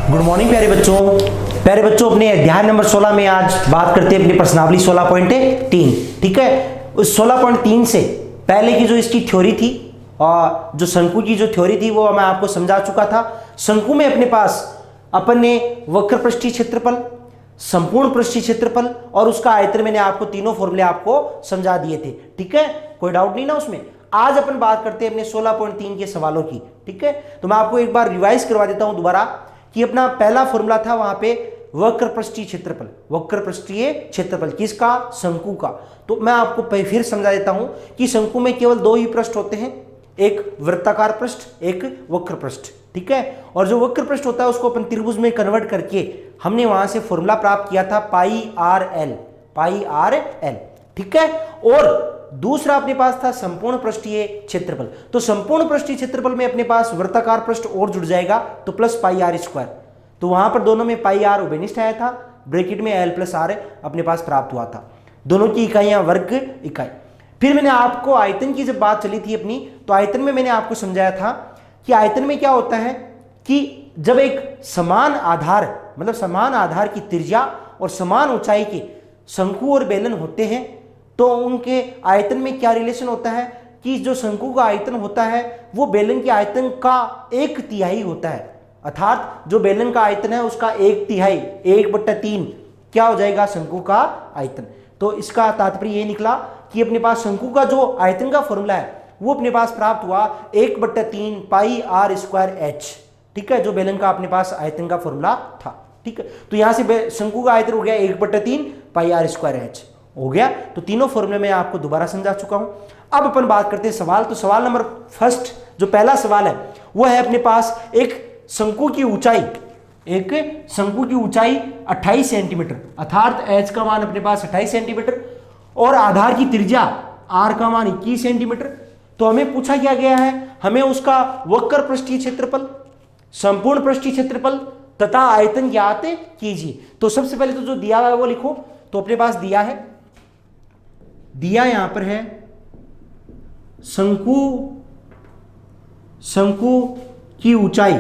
Good morning प्यारे बच्चों अपने अध्याय नंबर 16 में आज बात करते हैं अपनी प्रश्नावली 16.3। ठीक है, उस 16.3 से पहले की जो इसकी थ्योरी थी और जो शंकु की जो थ्योरी थी वो मैं आपको समझा चुका था। शंकु में अपने पास अपन ने वक्र पृष्ठीय क्षेत्रफल, संपूर्ण पृष्ठीय क्षेत्रफल और उसका आयतन मैंने आपको तीनों फॉर्मूले आपको समझा दिए थे। ठीक है, कोई डाउट नहीं ना उसमें। आज अपन बात करते हैं अपने 16.3 के सवालों की। ठीक है, तो मैं आपको एक बार रिवाइज करवा देता हूं दोबारा कि अपना पहला फॉर्मूला था वहां पे वक्र पृष्ठीय क्षेत्रफल, वक्र पृष्ठीय क्षेत्रफल किसका? शंकु का। तो मैं आपको फिर समझा देता हूं कि शंकु में केवल दो ही पृष्ठ होते हैं, एक वृत्ताकार पृष्ठ, एक वक्र पृष्ठ। ठीक है, और जो वक्र पृष्ठ होता है उसको अपन त्रिभुज में कन्वर्ट करके हमने वहां से फॉर्मूला प्राप्त किया था पाई आर एल। ठीक है, और दूसरा अपने पास था संपूर्ण पृष्ठीय क्षेत्रफल। तो संपूर्ण पृष्ठीय क्षेत्रफल में अपने पास वृत्ताकार पृष्ठ और जुड़ जाएगा तो प्लस पाई आर स्क्वायर। तो वहां पर दोनों में पाई आर उभयनिष्ठ आया था, ब्रैकेट में एल प्लस आर अपने पास प्राप्त हुआ था। दोनों की इकाइयां वर्ग इकाई। फिर मैंने आपको आयतन की जब बात चली थी अपनी, तो आयतन में मैंने आपको समझाया था कि आयतन में क्या होता है कि जब एक समान आधार, मतलब समान आधार की त्रिज्या और समान ऊंचाई के शंकु और बेलन होते हैं तो उनके आयतन में क्या रिलेशन होता है कि जो शंकु का आयतन होता है वो बेलन के आयतन का 1/3 होता है। अर्थात जो बेलन का आयतन है उसका 1/3, 1/3 क्या हो जाएगा? शंकु का आयतन। तो इसका तात्पर्य ये निकला कि अपने पास शंकु का जो आयतन का फॉर्मूला है वो अपने पास प्राप्त हुआ 1/3 पाई आर स्क्वायर एच। ठीक है, जो बेलन का अपने पास आयतन का फॉर्मूला था। ठीक है, तो यहां से शंकु का आयतन हो गया 1/3 पाई आर स्क्वायर एच हो गया। तो तीनों फॉर्मूले में आपको दोबारा समझा चुका हूं। अब अपन बात करते हैं सवाल। तो सवाल नंबर फर्स्ट, जो पहला सवाल है वो है अपने पास एक शंकु की ऊंचाई, 28 सेंटीमीटर, अर्थात एच का मान अपने पास 28 सेंटीमीटर और आधार की त्रिज्या आर का मान 21 सेंटीमीटर। तो हमें पूछा क्या गया है, हमें उसका वक्र पृष्ठीय क्षेत्रफल, संपूर्ण पृष्ठीय क्षेत्रफल तथा आयतन ज्ञात कीजिए। तो सबसे पहले तो जो दिया हुआ है वो लिखो। तो अपने पास दिया यहां पर है शंकु की ऊंचाई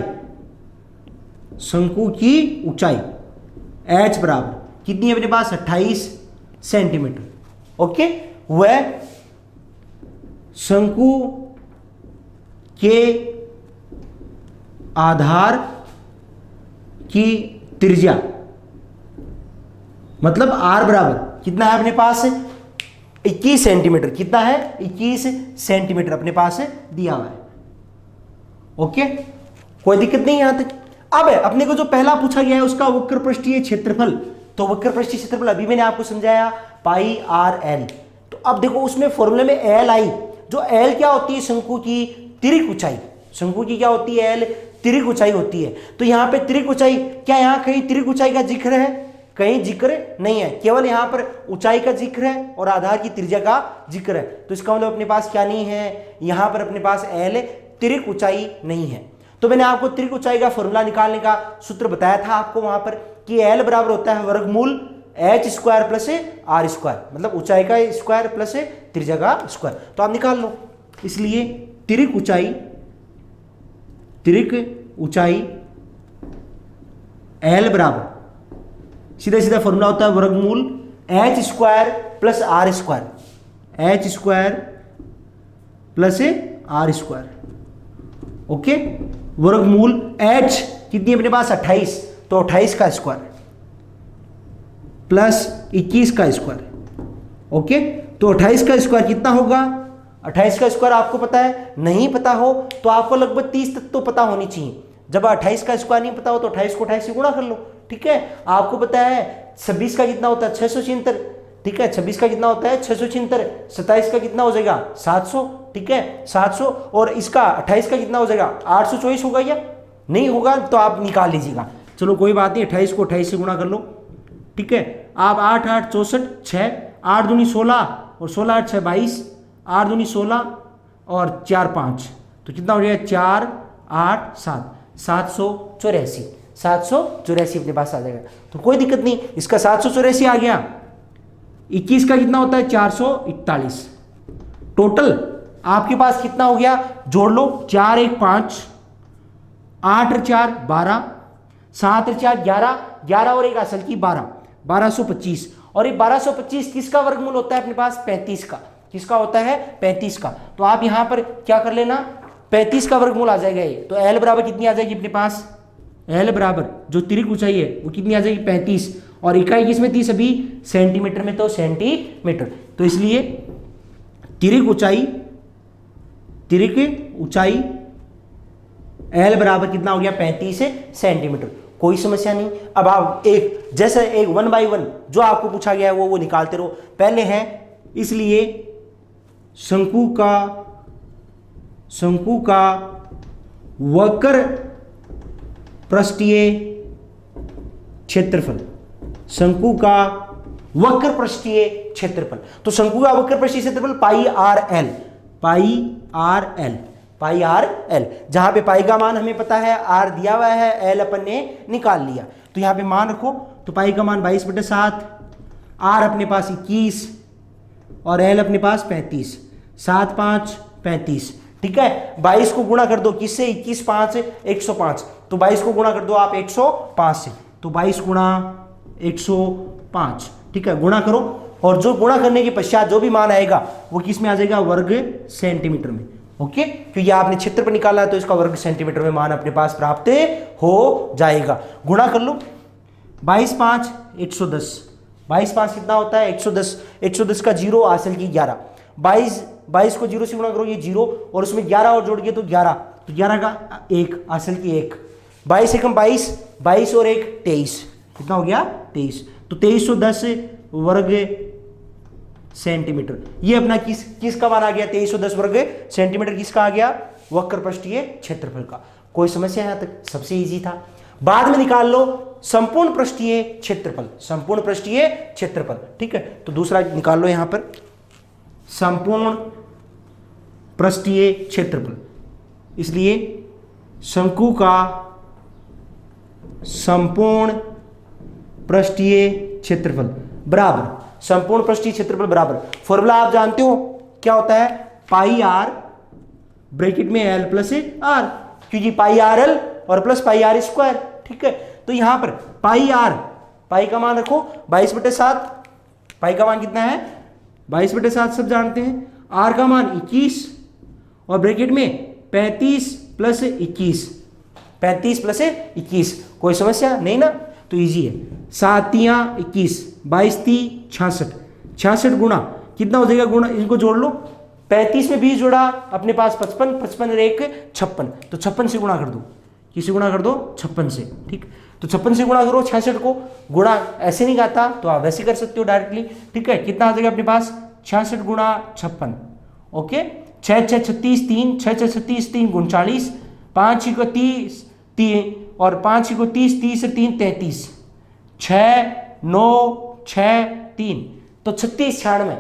h बराबर कितनी है अपने पास? 28 सेंटीमीटर। ओके, वह शंकु के आधार की त्रिज्या, मतलब r बराबर कितना है अपने पास? 21 सेंटीमीटर। कितना है? 21 सेंटीमीटर अपने पास दिया हुआ है। ओके, कोई दिक्कत नहीं यहां तक। अब अपने को जो पहला पूछा गया है उसका वक्र पृष्ठीय क्षेत्रफल। तो वक्र पृष्ठीय क्षेत्रफल अभी मैंने आपको समझाया पाई आर एल। तो अब देखो उसमें फॉर्मूले में एल आई। जो एल क्या होती है? शंकु की तिर्यक ऊंचाई। शंकु की क्या होती है? एल तिर्यक ऊंचाई होती है। तो यहां पे तिर्यक ऊंचाई, क्या यहां कहीं तिर्यक ऊंचाई का जिक्र है? कहीं जिक्र नहीं है, केवल यहां पर ऊंचाई का जिक्र है और आधार की त्रिज्या का जिक्र है। तो इसका मतलब अपने पास क्या नहीं है? यहां पर अपने पास एल तिर्यक ऊंचाई नहीं है। तो मैंने आपको तिर्यक ऊंचाई का फॉर्मूला निकालने का सूत्र बताया था आपको वहां पर कि एल बराबर होता है वर्गमूल H square plus R square, मतलब ऊंचाई का स्क्वायर प्लस त्रिज्या का स्क्वायर। तो आप निकाल लो। इसलिए तिर्यक ऊंचाई एल बराबर सीधा सीधा फॉर्मूला होता है वर्गमूल H square plus R square, H square plus R square. Okay, वर्गमूल एच कितनी अपने पास? 28, तो 28 का स्क्वायर प्लस 21 का स्क्वायर। ओके, तो 28 का स्क्वायर कितना होगा? 28 का स्क्वायर आपको पता है? नहीं पता हो तो आपको लगभग 30 तक तो पता होनी चाहिए। जब 28 का स्क्वायर नहीं पता हो तो 28 को 28 से गुणा कर लो। ठीक है, आपको पता है 26 का कितना होता है? 676। ठीक है, 26 का कितना होता है? 676। 27 का कितना हो जाएगा? 700। ठीक है, 700। और इसका 28 का कितना हो जाएगा? 824 होगा या नहीं होगा? तो आप निकाल लीजिएगा। चलो कोई बात नहीं, 28 को 28 से गुणा कर लो। ठीक है, आप 8 8 64 6, 8 दूनी 16 और 16 8 6 22, 8 दूनी 16 और 4 5, तो कितना हो जाएगा? 4 8 7, 784 अपने पास आ जाएगा। तो कोई दिक्कत नहीं, इसका 784 आ गया। 21 का कितना होता है? 441। टोटल आपके पास कितना हो गया? जोड़ लो, 4 1 5, 8 4 12, 7 और 4 11, 11 और एक असल की 12, 1225। और ये 1225 किसका वर्गमूल होता है अपने पास? 35 का। किसका होता है? 35 का। तो आप यहां पर क्या कर लेना, 35 का वर्गमूल आ जाएगा ये। तो एल बराबर कितनी आ जाएगी अपने पास? एल बराबर जो तिरिक ऊंचाई है वो कितनी आ जाएगी? 35। और इकाई किसमें थी सभी? सेंटीमीटर में, तो सेंटीमीटर। तो इसलिए तिरिक ऊंचाई एल बराबर कितना हो गया? 35 सेंटीमीटर। कोई समस्या नहीं। अब आप एक जैसे एक 1 बाई 1 जो आपको पूछा गया है वो निकालते रहो। पहले है इसलिए शंकु का वक्र पृष्ठीय क्षेत्रफल, शंकु का वक्र पृष्ठीय क्षेत्रफल। तो शंकु का वक्र पृष्ठीय क्षेत्रफल पाई आर एल, जहां पे पाई का मान हमें पता है, आर दिया हुआ है, एल अपन ने निकाल लिया। तो यहां पे मान रखो, तो पाई का मान 22/7, आर अपने पास 21 और एल अपने पास 35, 7 5 35। ठीक है, 22 को गुणा कर दो किससे? 21 5 105। तो 22 को गुणा कर दो आप 105 से, तो 22 गुणा 105। ठीक है, गुणा करो, और जो गुणा करने के पश्चात जो भी मान आएगा वो किस में आ जाएगा? वर्ग सेंटीमीटर में। ओके, क्योंकि आपने क्षेत्र पर निकाला है तो इसका वर्ग सेंटीमीटर में मान अपने पास प्राप्त हो जाएगा। गुणा कर लो, 22 5 110, 22 5 कितना होता है? 110, 110 का 0 हासिल की 11, 22 को 0 से गुणा करो, ये 0 और उसमें 11 और जोड़ के तो 11, तो 11 का 1 हासिल की 1, 22 एकम 22, 22 और 1 23, कितना हो गया? 23। तो 2310 वर्ग सेंटीमीटर। ये अपना किसका मान आ गया? 2310 वर्ग सेंटीमीटर किसका आ गया? वक्र पृष्ठीय क्षेत्रफल का। कोई समस्या यहां तक? सबसे इजी था। बाद में निकाल लो संपूर्ण पृष्ठीय क्षेत्रफल, संपूर्ण पृष्ठीय क्षेत्रफल। ठीक है, तो दूसरा निकाल लो यहां पर संपूर्ण पृष्ठीय क्षेत्रफल। इसलिए शंकु का संपूर्ण पृष्ठीय क्षेत्रफल बराबर, संपूर्ण पृष्ठीय क्षेत्रफल बराबर, फॉर्मूला आप जानते हो क्या होता है? पाई आर ब्रैकेट में एल प्लस आर, क्योंकि पाई आर एल और प्लस पाई आर स्क्वायर। ठीक है, तो यहां पर पाई आर, पाई का मान रखो 22/7, पाई का मान कितना है? 22/7 सब जानते हैं। आर का मान 21 और ब्रैकेट में 35 + 21, 35 + 21। कोई समस्या नहीं ना? तो इजी है। 7 तियां 21, 22 ती 66, 66 गुणा कितना हो जाएगा? गुणा इनको जोड़ लो, 35 में 20 जोड़ा अपने पास 55, 55 और 1 56, तो 56 से गुणा कर दो। किसे गुणा कर दो? 56 से। ठीक, तो 56 से गुणा करो 66 को। गुणा ऐसे नहीं आता तो आप वैसे कर सकते हो डायरेक्टली। ठीक है, कितना आ जाएगा अपने पास? 66 गुणा 56। ओके, 6 6 36 3, 6 6 36 3 39, 5 6 30 3 और 5 6 30, 30 और 3 33, 6 9 6 3, तो 36 96।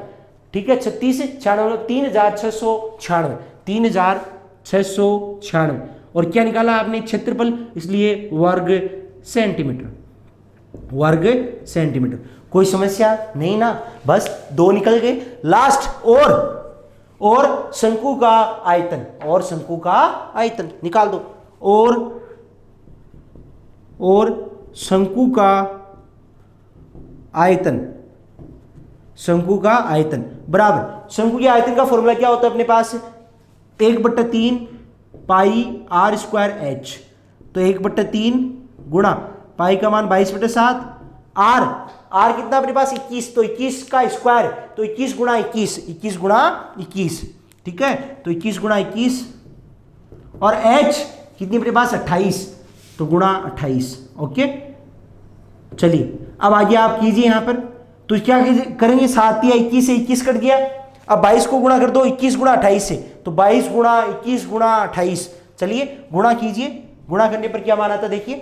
ठीक है, 36 96, 3696, 3696। और क्या निकाला आपने? क्षेत्रफल, इसलिए वर्ग सेंटीमीटर, वर्ग सेंटीमीटर। कोई समस्या नहीं ना? बस 2 निकल गए। लास्ट और शंकु का आयतन, और शंकु का आयतन निकाल दो। और शंकु का आयतन, शंकु का आयतन बराबर, शंकु के आयतन का फॉर्मूला क्या होता है अपने पास? 1/3 पाई आर स्क्वायर एच। तो 1/3 गुणा पाई का मान 22/7, आर कितना अपने पास? 21, तो 21 का स्क्वायर, तो 21 गुणा 21, 21 गुणा 21। ठीक है, तो 21 गुणा 21 और एच कितनी अपने पास? 28, तो गुणा 28। ओके, चलिए अब आगे आप कीजिए यहां पर। तो क्या करेंगे? 7 या 21 से 21 कट गया। अब 22 को गुणा कर दो 21 गुणा 28 से, तो 22 गुणा 21 गुणा 28। चलिए गुणा कीजिए। गुणा करने पर क्या मान आता देखिए।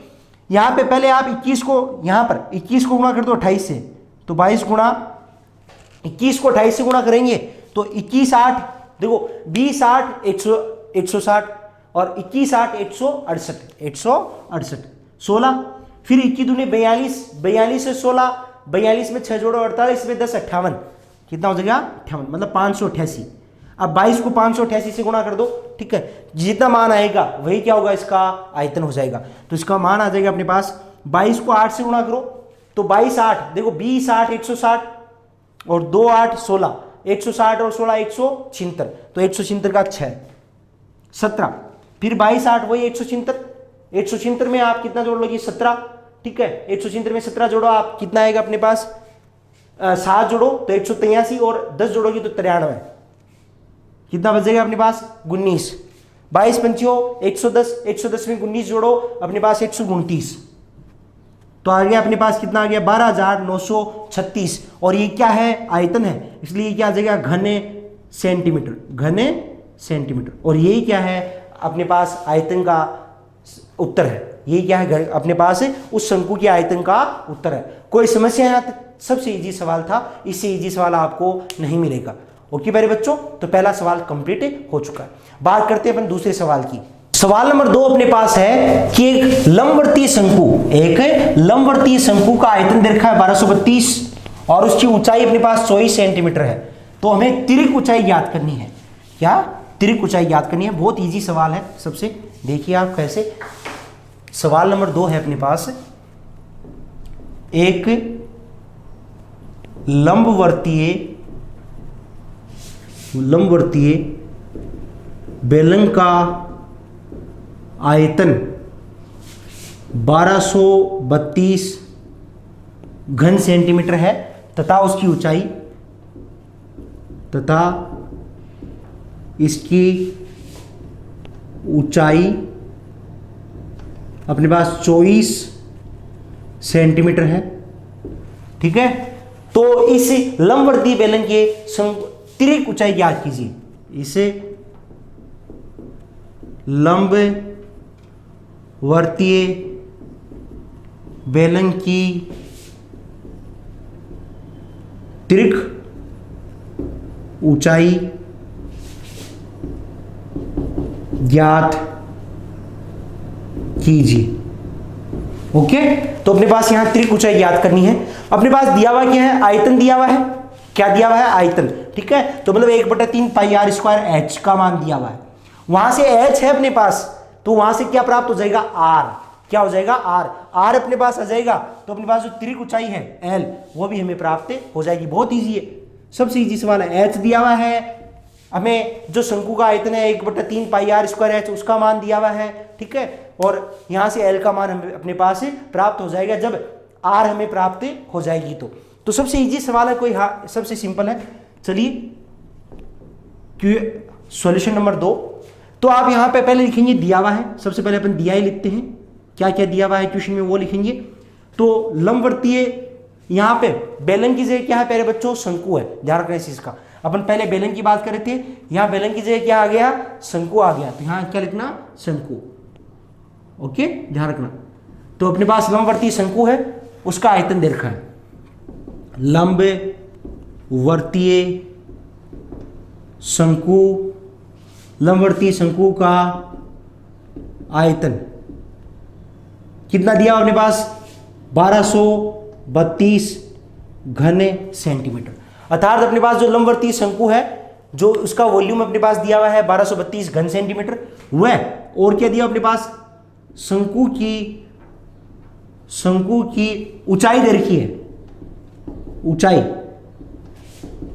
यहां पे पहले आप 21 को, यहां पर 21 को गुणा कर दो 28 से, तो 22 गुणा 21 को 28 से गुणा करेंगे तो 21 8, देखो 20 8 160 और 21 8 168, 16, फिर 21 दूनी 42, 42 से 16, 42 में 6 जोड़ो 48, में 10 58, कितना हो जाएगा? 58, मतलब 588। अब 22 को 588 से गुणा कर दो। ठीक है, जितना मान आएगा वही क्या होगा? इसका आयतन हो जाएगा। तो इसका मान आ जाएगा अपने पास 22 को 8 से गुणा करो तो 22 8, देखो 20 8 160 और 2 8 16, 160 और 16 176, तो 176 का 6 17, फिर 22 8 वही 176, 176 में आप कितना जोड़ लोगे 17, ठीक है, 176 में 17 जोड़ो आप कितना आएगा अपने पास 7 जोड़ो तो 183 और 10 जोड़ोगे तो 93, कितना बचेगा अपने पास 19, 22 पंचो 110, 110 में 19 जोड़ो अपने पास 129, तो आ गया अपने पास कितना आ गया 12,936, और ये क्या है आयतन है, इसलिए क्या आ जाएगा घने सेंटीमीटर, और यही क्या है अपने पास आयतन का उत्तर है, ये क्या है अपने पास है उस शंकु के आयतन का उत्तर है। कोई समस्या यहाँ तक? सबसे इजी सवाल था, इससे इजी सवाल आपको नहीं मिलेगा। ओके मेरे बच्चों, तो पहला सवाल कंप्लीट हो चुका है। बात करते हैं अपन दूसरे सवाल की। सवाल नंबर 2 अपने पास है कि एक लंबवर्तीय शंकु का आयतन दे रखा है 1232 और उसकी ऊंचाई अपने पास 24 सेंटीमीटर है, तो हमें तिर्यक ऊंचाई ज्ञात करनी है। क्या तिर्यक ऊंचाई ज्ञात करनी है? बहुत इजी सवाल है। सबसे देखिए आप कैसे, सवाल नंबर 2 है अपने पास, एक लंबवर्तीय बेलन का आयतन 1232 घन सेंटीमीटर है तथा इसकी ऊंचाई अपने पास 24 सेंटीमीटर है, ठीक है। तो इस लंबवर्तीय बेलन के तिर्यक ऊंचाई ज्ञात कीजिए। इसे लंबवर्तीय बेलन की तिर्यक ऊंचाई ज्ञात कीजिए। ओके, तो अपने पास यहां तिर्यक ऊंचाई ज्ञात करनी है। अपने पास दिया हुआ क्या है? आयतन दिया हुआ है। क्या दिया हुआ है? आयतन, ठीक है। तो मतलब 1/3 पाई आर स्क्वायर एच का मान दिया हुआ है। वहां से एच है अपने पास, तो वहां से क्या प्राप्त हो जाएगा? आर। क्या हो जाएगा? आर। आर अपने पास आ जाएगा, तो अपने पास जो तिर्यक ऊंचाई है एल, वो भी हमें प्राप्त हो जाएगी। बहुत ईजी है, सबसे ईजी सवाल है। एच दिया हुआ है, हमें जो शंकु का आयतन है 1/3 पाई आर स्क्वायर एच, उसका मान दिया हुआ है, ठीक है। और यहां से एल का मान हमें अपने पास प्राप्त हो जाएगा जब आर हमें प्राप्त हो जाएगी। तो सबसे इजी सवाल है, कोई सबसे सिंपल है। चलिए सॉल्यूशन नंबर 2। तो आप यहां पे पहले लिखेंगे दिया हुआ है, सबसे पहले अपन दिया ही लिखते हैं। क्या क्या दिया हुआ है क्वेश्चन में वो लिखेंगे। तो लंबवर्तीय, यहां पे बेलन की जगह क्या है? पहले बच्चों शंकु है, ध्यान रखना इस चीज का। अपन पहले बेलन की बात कर रहे थे, यहां बेलन की जगह क्या आ गया? शंकु आ गया, तो यहां क्या लिखना? शंकु। ओके, ध्यान रखना। तो अपने पास लंबवर्तीय शंकु है, उसका आयतन दे रखा है। लंबवर्तीय शंकु का आयतन कितना दिया अपने पास? 1232 घन सेंटीमीटर। अर्थात अपने पास जो लंबवर्तीय शंकु है, जो उसका वॉल्यूम अपने पास दिया हुआ है 1232 घन सेंटीमीटर, वह और क्या दिया अपने पास? शंकु की ऊंचाई दे रखी है। ऊंचाई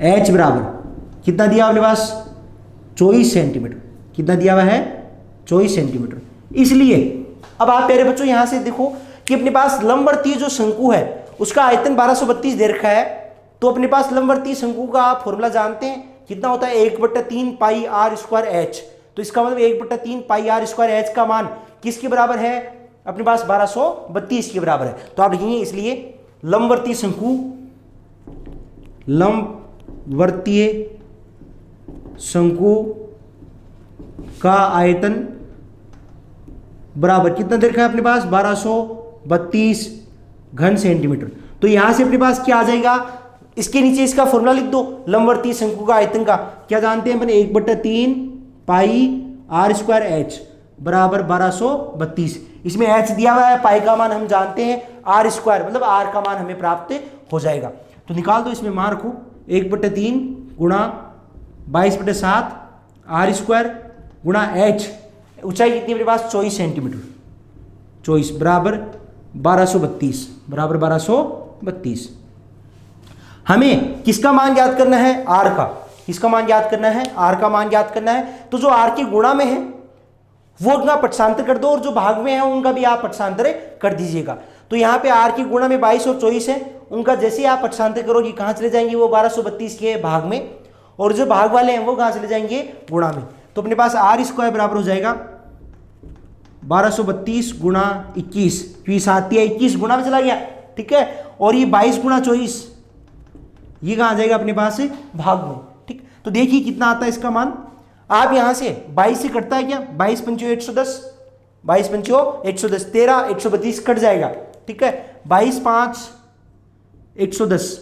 h बराबर कितना दिया अपने पास? 24 सेंटीमीटर। कितना दिया हुआ है? 24 सेंटीमीटर। इसलिए अब आप प्यारे बच्चों यहां से देखो कि अपने पास लंबवर्तीय जो शंकु है उसका आयतन 1232 दे रखा है। तो अपने पास लंबवर्तीय शंकु का आप फॉर्मूला जानते हैं, कितना होता है? 1/3 पाई आर स्क्वायर एच। तो इसका मतलब 1/3 पाई आर स्क्वायर एच का मान किसके बराबर है? अपने पास 1232 के बराबर है। तो आप लिखेंगे इसलिए लंबवर्तीय शंकु का आयतन बराबर कितना दे रखा है अपने पास? 1232 घन सेंटीमीटर। तो यहां से अपने पास क्या आ जाएगा? इसके नीचे इसका फॉर्मूला लिख दो लंबवर्तीय शंकु का आयतन का। क्या जानते हैं अपन? 1/3 पाई आर स्क्वायर एच बराबर 1232। इसमें एच दिया हुआ है, पाई का मान हम जानते हैं, आर स्क्वायर मतलब आर का मान हमें प्राप्त हो जाएगा। तो निकाल दो, इसमें मान रखो 1/3 गुणा 22/7 आर स्क्वायर गुणा एच। ऊंचाई कितनी अपने पास? 24 सेंटीमीटर। 24 बराबर 1232 बराबर 1232। हमें किसका मान याद करना है? आर का। किसका मान याद करना है? आर का मान याद करना है। तो जो आर के गुणा में है वो उनका पक्षांतर कर दो और जो भाग में है उनका भी आप पक्षांतर कर दीजिएगा। तो यहाँ पे आर की गुणा में 22 और 24 है, उनका जैसे ही आप पक्षांतर करोगे कहाँ चले जाएंगे? वो 1232 के भाग में, और जो भाग वाले हैं वो कहाँ चले जाएंगे? गुणा में। तो अपने पास आर स्क्वायर बराबर हो जाएगा 1232 गुणा 21, 20 आती है 21 गुणा में चला गया, ठीक है। और ये 22 गुणा 24 ये कहाँ आ जाएगा अपने पास? भाग में, ठीक। तो देखिए कितना आता है इसका मान। आप यहां से 22 से कटता है क्या? 22 पंचो 110, 22 पंचो 110, 13 132 कट जाएगा, ठीक है। 22 5 110,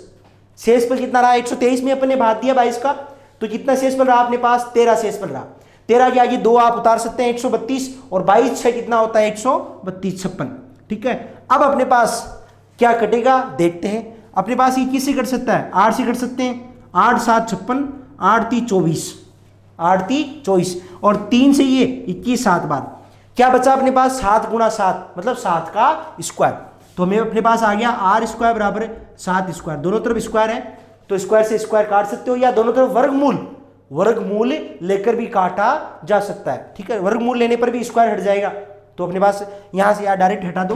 शेष पर कितना रहा? 123 में अपन ने भाग दिया 22 का, तो कितना शेष पर रहा अपने पास? 13 शेष पर रहा। 13 के आगे 2 आप उतार सकते हैं 132, और 22 6 कितना होता है? 132 56, ठीक है। अब अपने पास क्या कटेगा देखते हैं। अपने पास ये किससे कट सकता है? 8 से कट सकते हैं। 8 7 56, 8 3 24, 8 3 24, और 3 से ये 21 7 बार क्या बचा अपने पास? 7 गुणा 7 मतलब 7 का स्क्वायर। तो हमें अपने पास आ गया आर स्क्वायर बराबर 7 स्क्वायर। दोनों तरफ स्क्वायर है तो स्क्वायर से स्क्वायर काट सकते हो, या दोनों तरफ वर्गमूल लेकर भी काटा जा सकता है, ठीक है। वर्गमूल लेने पर भी स्क्वायर हट जाएगा। तो अपने पास यहां से डायरेक्ट हटा दो,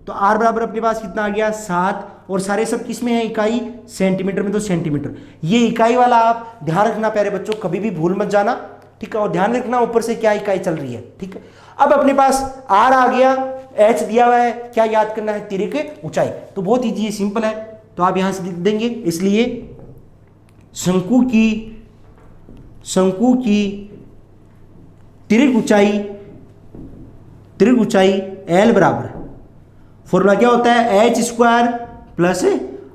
तो आर बराबर अपने पास कितना आ गया? 7, और सारे सब किस में है? इकाई सेंटीमीटर में, तो सेंटीमीटर। ये इकाई वाला आप ध्यान रखना प्यारे बच्चों, कभी भी भूल मत जाना, ठीक है। और ध्यान रखना ऊपर से क्या इकाई चल रही है, ठीक है। अब अपने पास आर आ गया, एच दिया हुआ है, क्या याद करना है? तिर्यक ऊंचाई। तो बहुत ईजी सिंपल है, तो आप यहां से लिख देंगे। इसलिए शंकु की तिर्यक ऊंचाई एल बराबर, फॉर्मूला क्या होता है? H square plus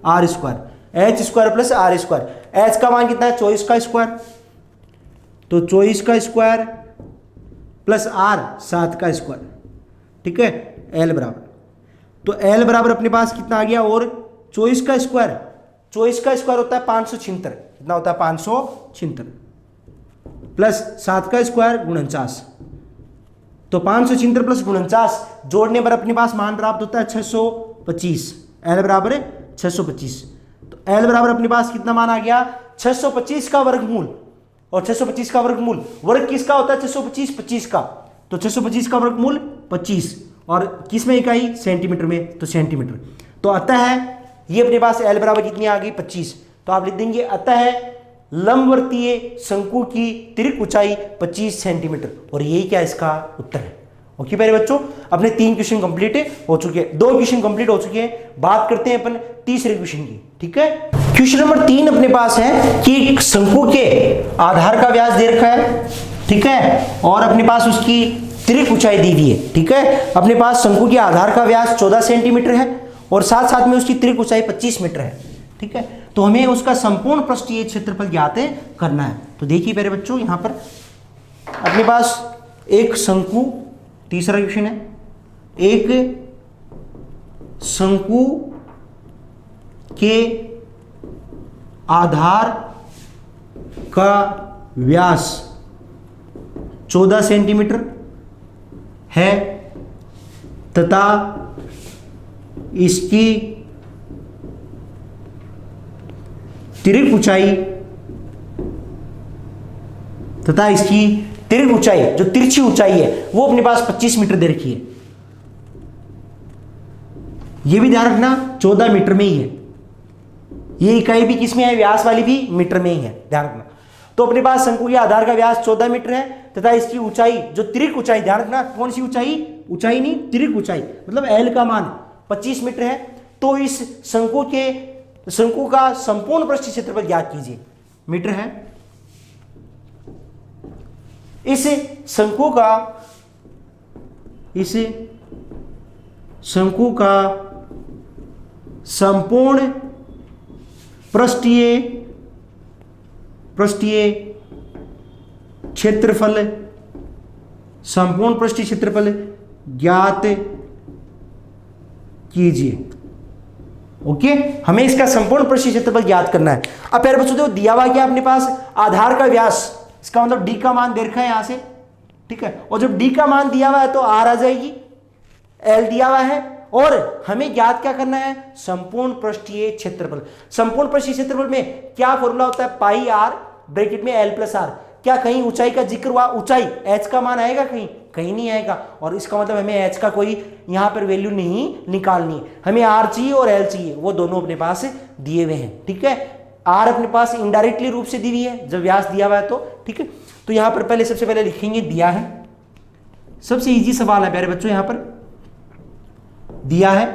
R square, H square plus R square. H का मान कितना है? 24 का स्क्वायर, तो 24 का स्क्वायर प्लस आर 7 का स्क्वायर, ठीक है। एल बराबर, तो एल बराबर अपने पास कितना आ गया? और 24 का स्क्वायर होता है 576, कितना होता है? 576 प्लस 7 का स्क्वायर 49, तो 576 प्लस 49 जोड़ने पर अपने पास मान प्राप्त होता है 625। एल बराबर है 625, तो एल बराबर अपने पास कितना मान आ गया? 625 का वर्गमूल, और 625 का वर्गमूल वर्ग किसका होता है? 625 25 का, तो 625 का वर्गमूल 25, और किस में इकाई? सेंटीमीटर में, तो सेंटीमीटर। तो अतः है ये अपने पास एल बराबर कितनी आ गई? 25। तो आप लिख देंगे अतः है लंबवर्तीय शंकु की तिर्यक ऊंचाई 25 सेंटीमीटर, और यही क्या इसका उत्तर है। ओके प्यारे बच्चों, अपने 3 क्वेश्चन कंप्लीट हो चुके हैं, 2 क्वेश्चन कंप्लीट हो चुके हैं। बात करते हैं अपन तीसरे क्वेश्चन की, ठीक है। क्वेश्चन नंबर 3 अपने पास है कि शंकु के आधार का व्यास दे रखा है, ठीक है, और अपने पास उसकी तिर्यक ऊंचाई दी हुई है, ठीक है। अपने पास शंकु के आधार का व्यास 14 सेंटीमीटर है, और साथ साथ में उसकी तिर्यक ऊंचाई 25 मीटर है, ठीक है। तो हमें उसका संपूर्ण पृष्ठीय क्षेत्रफल ज्ञात करना है। तो देखिए प्यारे बच्चों, यहां पर अपने पास एक शंकु, तीसरा क्वेश्चन है, एक शंकु के आधार का व्यास 14 सेंटीमीटर है तथा इसकी तिर्यक ऊंचाई जो तिरछी ऊंचाई है वो अपने पास 25 मीटर दे रखी है। ये भी ध्यान रखना 14 मीटर में ही है, ये इकाई भी किसमें है? व्यास वाली भी मीटर में ही है, ध्यान रखना। तो अपने पास शंकु के आधार का व्यास 14 मीटर है तथा इसकी ऊंचाई जो तिर्यक ऊंचाई, ध्यान रखना कौन सी ऊंचाई नहीं, तिर्यक ऊंचाई मतलब एल का मान 25 मीटर है। तो इस शंकु का संपूर्ण पृष्ठीय क्षेत्रफल ज्ञात कीजिए, मीटर है। इस शंकु का संपूर्ण पृष्ठीय क्षेत्रफल ज्ञात कीजिए। ओके, हमें इसका संपूर्ण पृष्ठीय क्षेत्रफल ज्ञात करना है। अब प्यारे बच्चों देखो दिया हुआ क्या अपने पास आधार का व्यास, इसका मतलब डी का मान दे रखा है यहां से, ठीक है। और जब डी का मान दिया हुआ है तो आर आ जाएगी, एल दिया हुआ है और हमें ज्ञात क्या करना है, संपूर्ण पृष्ठीय क्षेत्रफल। संपूर्ण पृष्ठीय क्षेत्रफल में क्या फॉर्मूला होता है, पाई आर ब्रैकेट में एल प्लस आर। क्या कहीं ऊंचाई का जिक्र हुआ, ऊंचाई एच का मान आएगा कहीं, कहीं नहीं आएगा, और इसका मतलब हमें एच का कोई यहां पर वैल्यू नहीं निकालनी है, हमें आर चाहिए और एल चाहिए, वो दोनों अपने पास दिए हुए हैं। ठीक है, आर अपने पास इनडायरेक्टली रूप से दी हुई है जब व्यास दिया हुआ है तो। ठीक है, तो यहां पर पहले सबसे पहले लिखेंगे दिया है, सबसे इजी सवाल है प्यारे बच्चों, यहां पर दिया है,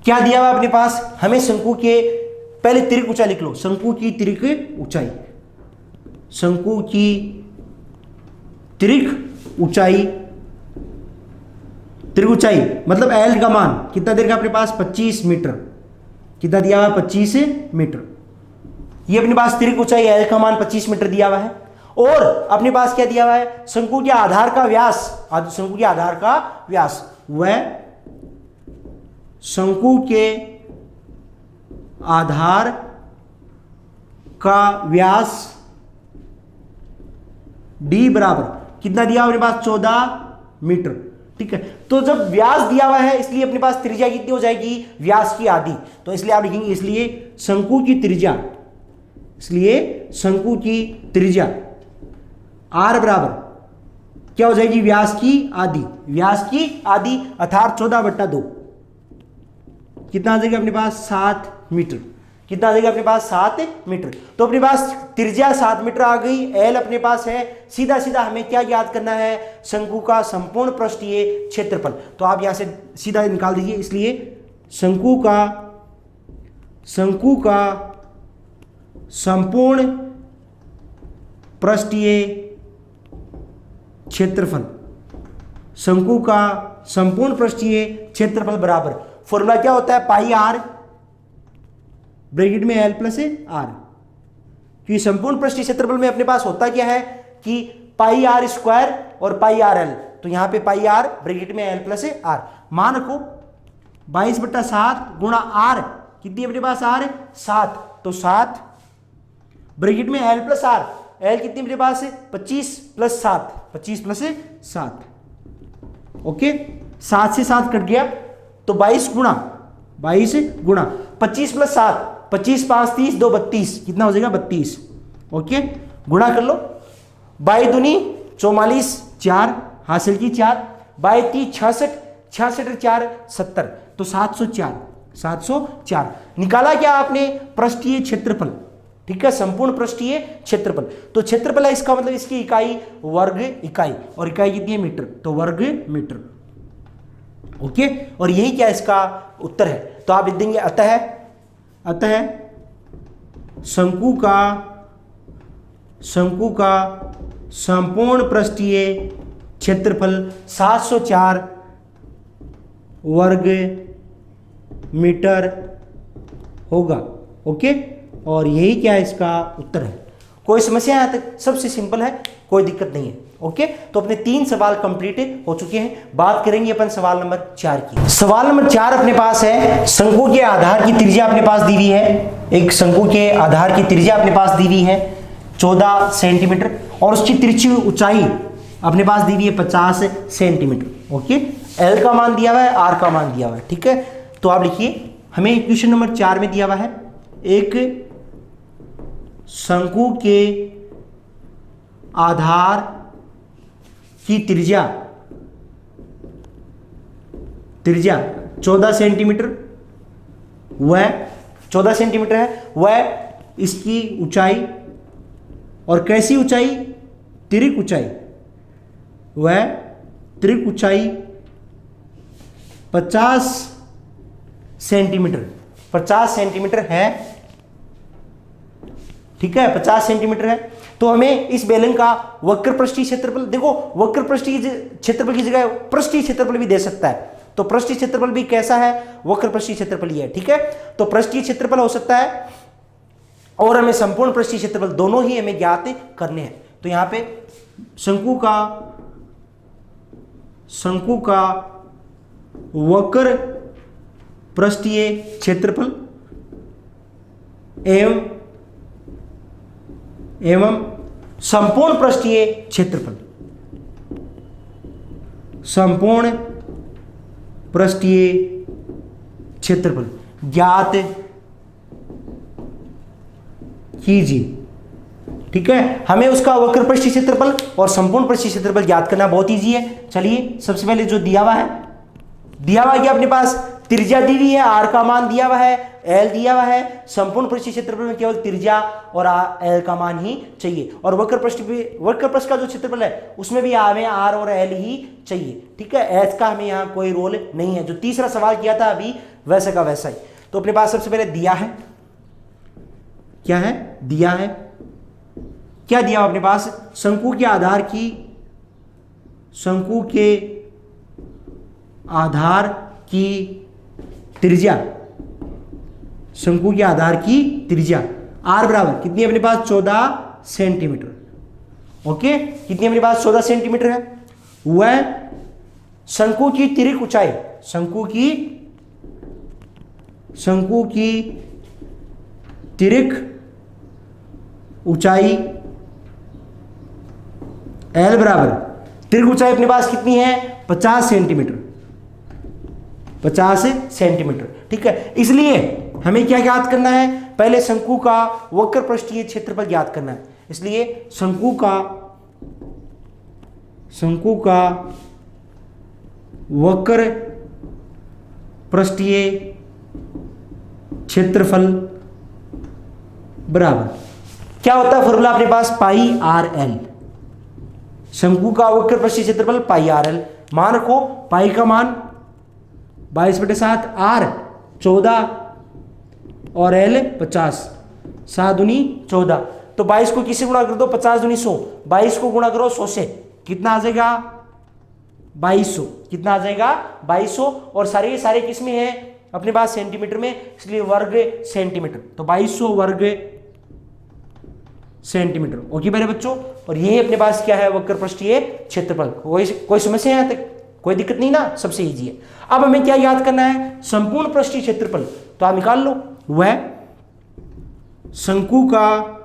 क्या दिया हुआ अपने पास, हमें शंकु के पहले तिर्क ऊंचाई लिख लो, शंकु की तिर्क ऊंचाई, शंकु की तिर्क ऊंचाई, तिर्क ऊंचाई मतलब एल का मान कितना देर का अपने पास 25 मीटर, कितना दिया हुआ 25 मीटर, ये अपने पास तिर्क ऊंचाई एल का मान 25 मीटर दिया हुआ है। और अपने पास क्या दिया हुआ है, शंकु के आधार का व्यास, शंकु के आधार का व्यास, वह शंकु के आधार का व्यास डी बराबर कितना दिया अपने पास 14 मीटर। ठीक है, तो जब व्यास दिया हुआ है इसलिए अपने पास त्रिज्या कितनी हो जाएगी, व्यास की आधी, तो इसलिए आप लिखेंगे इसलिए शंकु की त्रिज्या, इसलिए शंकु की त्रिज्या आर बराबर क्या हो जाएगी, व्यास की आधी, व्यास की आधी अर्थात 14/2, कितना आ जाएगा अपने पास 7 मीटर, कितना आ जाएगा अपने पास 7 मीटर। तो अपने पास त्रिज्या 7 मीटर आ गई, एल अपने पास है, सीधा सीधा हमें क्या याद करना है, शंकु का संपूर्ण पृष्ठीय क्षेत्रफल। तो आप यहां से सीधा निकाल दीजिए, इसलिए शंकु का संपूर्ण पृष्ठीय क्षेत्रफल, शंकु का संपूर्ण पृष्ठीय क्षेत्रफल बराबर फॉर्मूला क्या होता है, पाई आर ब्रैकेट में एल प्लस आर, क्योंकि संपूर्ण पृष्ठीय क्षेत्रफल में अपने पास होता क्या है कि पाई आर स्क्वायर और पाई आर एल, तो यहां पे पाई आर ब्रैकेट में एल प्लस आर, मान रखो 22/7 गुणा आर, कितनी अपने पास आर 7, तो 7 ब्रैकेट में एल प्लस आर, एल कितनी मेरे पास है 25 + 7, 25 + 7, ओके, 7 से 7 कट गया, तो 22 गुणा 25 + 7, 25 5 30 2 32, कितना हो जाएगा 32, ओके, गुणा कर लो, 22 दूनी 44, 4 हासिल की 4, 22 3 66, 66 और 4 70, तो 704 निकाला क्या आपने, पृष्ठीय क्षेत्रफल। ठीक है, संपूर्ण पृष्ठीय क्षेत्रफल, तो क्षेत्रफल है इसका मतलब इसकी इकाई वर्ग इकाई, और इकाई कितनी है मीटर, तो वर्ग मीटर, ओके, और यही क्या इसका उत्तर है। तो आप लिख देंगे अतः शंकु का संपूर्ण पृष्ठीय क्षेत्रफल 704 वर्ग मीटर होगा, ओके, और यही क्या है इसका उत्तर है। कोई समस्या यहां तक, सबसे सिंपल है, कोई दिक्कत नहीं है, ओके। तो अपने 3 सवाल कंप्लीट हो चुके हैं, बात करेंगे अपन सवाल नंबर 4 की। सवाल नंबर 4 अपने पास है, शंकु के आधार की त्रिज्या अपने पास दी हुई है, एक शंकु के आधार की त्रिज्या अपने पास दी हुई है 14 सेंटीमीटर, और उसकी तिरछी ऊंचाई अपने पास दी हुई है 50 सेंटीमीटर, ओके, एल का मान दिया हुआ है, आर का मान दिया हुआ है, ठीक है। तो आप लिखिए, हमें क्वेश्चन नंबर 4 में दिया हुआ है, एक शंकु के आधार की त्रिज्या 14 सेंटीमीटर, वह 14 सेंटीमीटर है, वह इसकी ऊंचाई, और कैसी ऊंचाई, तिर्क ऊंचाई, वह तिर्क ऊंचाई 50 सेंटीमीटर है, ठीक है, 50 सेंटीमीटर है। तो हमें इस बेलन का वक्र पृष्ठीय क्षेत्रफल, देखो वक्र पृष्ठीय क्षेत्रफल की जगह पृष्ठीय क्षेत्रफल भी दे सकता है, तो पृष्ठीय क्षेत्रफल भी कैसा है, वक्र पृष्ठीय क्षेत्रफल ही है, ठीक है। तो पृष्ठीय क्षेत्रफल हो सकता है, और हमें संपूर्ण पृष्ठीय क्षेत्रफल दोनों ही हमें ज्ञात करने हैं। तो यहां पे शंकु का वक्र पृष्ठीय क्षेत्रफल एवं संपूर्ण पृष्ठीय क्षेत्रफल, संपूर्ण पृष्ठीय क्षेत्रफल ज्ञात कीजिए। ठीक है, हमें उसका वक्र पृष्ठीय क्षेत्रफल और संपूर्ण पृष्ठीय क्षेत्रफल ज्ञात करना बहुत इजी है। चलिए सबसे पहले जो दिया हुआ है कि अपने पास त्रिज्या दी हुई है, आर का मान दिया हुआ है, एल दिया हुआ है, संपूर्ण पृष्ठीय क्षेत्रफल में केवल त्रिज्या और एल का मान ही चाहिए, और वक्र पृष्ठ का जो क्षेत्रफल है उसमें भी हमें आर और एल ही चाहिए। ठीक है, एच का हमें यहाँ कोई रोल नहीं है। जो तीसरा सवाल किया था अभी वैसे का वैसा ही। तो अपने पास सबसे पहले दिया है, क्या है, दिया है, क्या दिया अपने पास, शंकु के आधार की त्रिज्या, शंकु के आधार की त्रिज्या आर बराबर कितनी है अपने पास 14 सेंटीमीटर। ओके, कितनी अपने पास 14 सेंटीमीटर है। वह शंकु की तिर्यक ऊंचाई, शंकु की तिर्यक ऊंचाई एल बराबर, तिर्यक ऊंचाई अपने पास कितनी है 50 सेंटीमीटर, 50 सेंटीमीटर। ठीक है, इसलिए हमें क्या ज्ञात करना है, पहले शंकु का वक्र पृष्ठीय क्षेत्रफल ज्ञात करना है। इसलिए शंकु का वक्र पृष्ठीय क्षेत्रफल बराबर क्या होता है फॉर्मूला अपने पास, पाई आर एल। शंकु का वक्र पृष्ठीय क्षेत्रफल पाई आर एल। मान रखो पाई का मान 22/7, आर 14 और एल 50, 7 दूनी 14। तो 22 को किससे गुणा कर दो, 50 दूनी 100, 22 को गुणा करो 100 से, कितना आ जाएगा 2200, कितना आ जाएगा 2200। और सारे किस में है अपने पास सेंटीमीटर में, इसलिए वर्ग सेंटीमीटर, तो 2200 वर्ग सेंटीमीटर। ओके मेरे बच्चों, और ये अपने पास क्या है वक्र पृष्ठीय क्षेत्रफल। कोई समस्या है तक, कोई दिक्कत नहीं ना, सबसे इजी है। अब हमें क्या याद करना है, संपूर्ण पृष्ठीय क्षेत्रफल, तो आप निकाल लो। वह शंकु का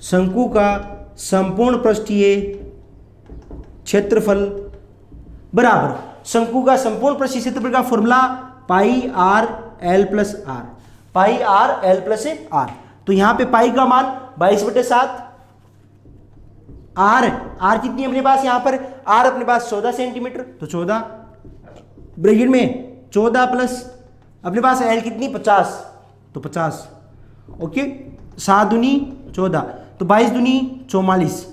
संपूर्ण पृष्ठीय क्षेत्रफल बराबर, शंकु का संपूर्ण पृष्ठीय क्षेत्रफल का formula pi R L plus R, pi R L plus R. तो यहां पे पाई का मान 22/7, आर कितनी है अपने पास, यहां पर आर अपने पास 14 सेंटीमीटर, तो 14 ब्रैकेट में 14 प्लस अपने पास एल कितनी 50, तो 50। ओके, 7 दूनी 14, तो 22 दूनी 44,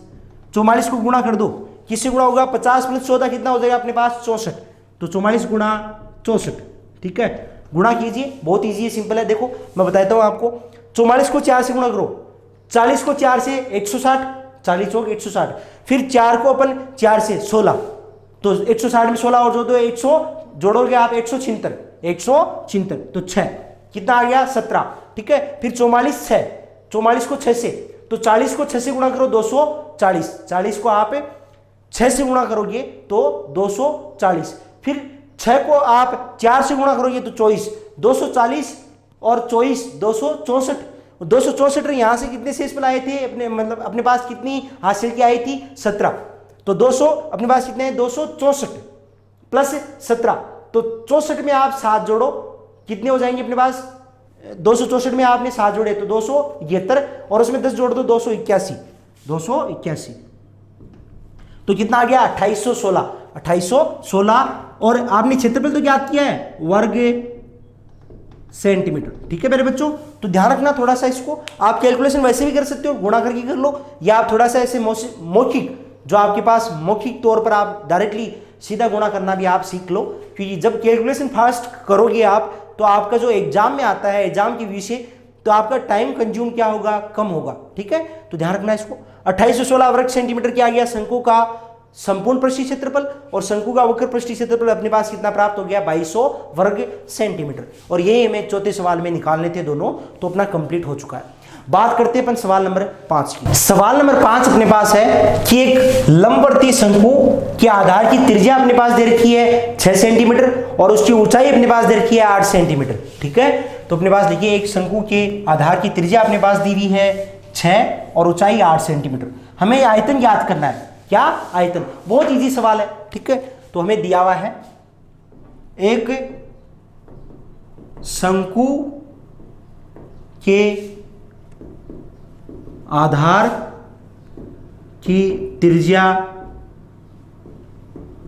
44 को गुणा कर दो, किससे गुणा होगा 50 प्लस 14 कितना हो जाएगा अपने पास 64, तो 44 गुणा 64। ठीक है, गुणा कीजिए, बहुत इजी है, सिंपल है। देखो मैं बताता हूं आपको, 44 को 4 से गुणा करो, 40 को 4 से 160, 40 हो 160, फिर 4 को अपन 4 से 16, तो 160 में 16 और जो दो 100 जोड़ोगे आप 176, तो 6 कितना आ गया 17। ठीक है, फिर 44 को 6 से, तो 40 को 6 से गुणा करो 240, 40 को आप 6 से गुणा करोगे तो 240, फिर 6 को आप 4 से गुणा करोगे तो 24, 240 और 24 264, 264 यहां से कितने शेषफल आए थे अपने, मतलब अपने पास कितनी हासिल की आई थी 17, तो 200 अपने पास कितने हैं 264 प्लस 17, तो 64 में आप 7 जोड़ो, कितने हो जाएंगे अपने पास, 264 में आपने 7 जोड़े तो 271, और उसमें 10 जोड़ दो 281, तो कितना आ गया 2816, और आपने क्षेत्रफल तो ज्ञात किया है वर्ग सेंटीमीटर। ठीक है मेरे बच्चों, तो ध्यान रखना थोड़ा सा इसको, आप कैलकुलेशन वैसे भी कर सकते हो, गुणा करके कर लो, या आप थोड़ा सा ऐसे मौखिक, जो आपके पास मौखिक तौर पर आप डायरेक्टली सीधा गुणा करना भी आप सीख लो, क्योंकि जब कैलकुलेशन फास्ट करोगे आप, तो आपका जो एग्जाम में आता है, एग्जाम की विषय, तो आपका टाइम कंज्यूम क्या होगा, कम होगा। ठीक है, तो ध्यान रखना इसको। 2816 वर्ग सेंटीमीटर क्या आ गया शंकु का संपूर्ण पृष्ठीय क्षेत्रफल, और शंकु का वक्र पृष्ठीय क्षेत्रफल अपने पास कितना प्राप्त हो गया 2200 वर्ग सेंटीमीटर, और ये हमें चौथे सवाल में निकालने थे दोनों, तो अपना कंप्लीट हो चुका है। बात करते हैं अपन सवाल नंबर 5 की। सवाल नंबर 5 अपने पास है कि एक लंबवर्ती शंकु के आधार की त्रिज्या अपने पास दे रखी है 6 सेंटीमीटर, और उसकी ऊंचाई अपने पास दे रखी है 8 सेंटीमीटर। ठीक है, तो अपने पास देखिए एक शंकु के आधार की त्रिज्या अपने पास दी हुई है 6 और ऊंचाई 8 सेंटीमीटर। हमें आयतन ज्ञात करना है, क्या आयतन, बहुत इजी सवाल है। ठीक है, तो हमें दिया हुआ है एक शंकु के आधार की त्रिज्या